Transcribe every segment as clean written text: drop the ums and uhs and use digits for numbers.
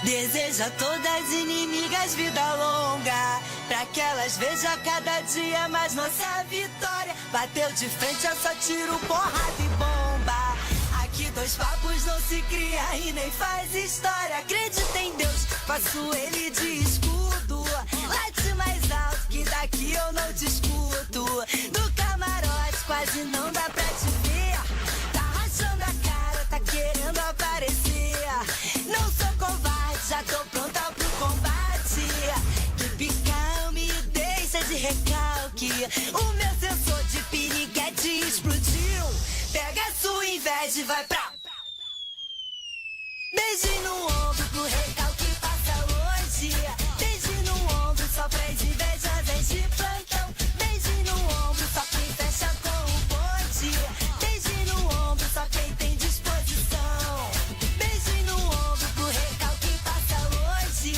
Deseja a todas inimigas vida longa, pra que elas vejam cada dia mais nossa vitória. Bateu de frente, eu só tiro porrada e bomba. Aqui dois papos não se cria e nem faz história. Acredita em Deus, faço ele de escudo. Late mais alto que daqui eu não te escuto. Do camarote quase não dá pra te ver. Tá rachando a cara, tá querendo aparecer. Não sou covarde, já tô pronta pro combate. Que calma e deixa de recalque. O meu sensor de piriguete explodiu. Pega a sua inveja e vai pra... Beijinho no ombro pro recalque passa hoje. Beijinho no ombro só pra invejosas de plantão. Beijinho no ombro só quem fecha com o bonde. Beijinho no ombro só quem tem disposição. Beijinho no ombro pro recalque passa hoje.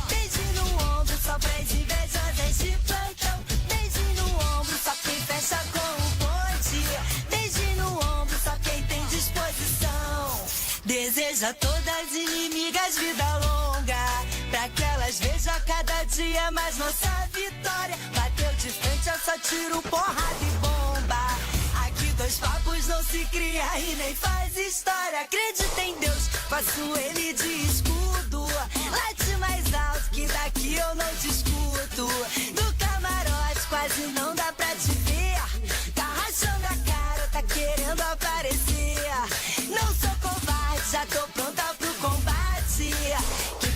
Beijinho no ombro só pra invejosas de plantão. Beijinho no ombro só quem fecha com o bonde. Beijinho no ombro só quem tem disposição. Deseja a todas inimigas vida longa, pra que elas vejam cada dia mais nossa vitória. Bateu de frente, eu só tiro porrada e bomba. Aqui dois papos não se cria e nem faz história. Acredita em Deus, faço ele de escudo. Late mais alto que daqui eu não te escuto. Do camarote quase não dá pra te ver. Tá rachando a cara, tá querendo aparecer. Não sou covarde, já tô pronta pro combate.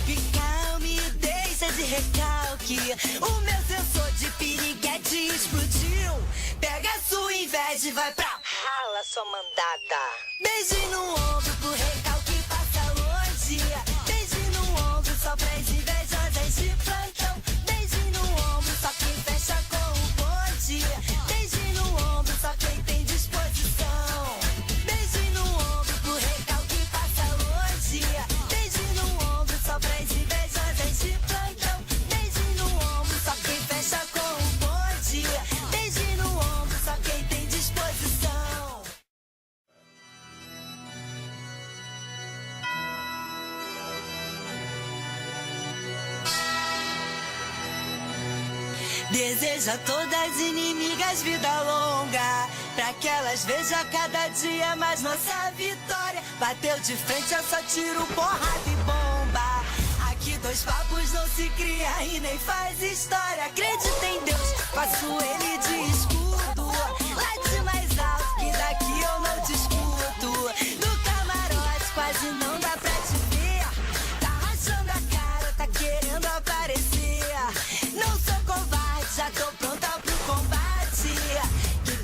Que calma e deixa de recalque. O meu sensor de piriguete explodiu. Pega a sua inveja e vai pra... Rala, sua mandada. Beijinho no ombro pro recalque passa longe. Beijinho no ombro só pra invejosas de plantão. Beijinho no ombro só quem fecha com o bonde. Beijinho no ombro só quem tem disposição. Beijinho no ombro pro recalque passa longe. Beijinho no ombro só pra invejosas de plantão. Beijinho no ombro só quem fecha com o bonde. Beijinho no ombro só quem tem disposição. Deseja a todas inimigas vida longa, pra que elas vejam cada dia mais nossa vitória. Bateu de frente, eu só tiro porrada e bomba. Aqui dois papos não se cria e nem faz história. Acredita em Deus, faço ele de escudo. Late mais alto que daqui eu não te escuto. Do camarote quase não dá pra te ver. Tá rachando a cara, tá querendo aparecer. Não sou covarde, já tô pronta pro combate.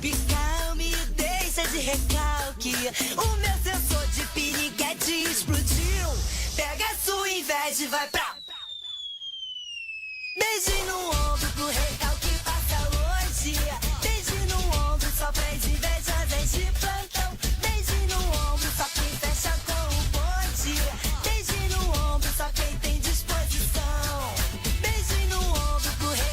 Que calma e deixa de recalque. O meu sensor de piriguete explodiu. Pega a sua inveja e vai pra...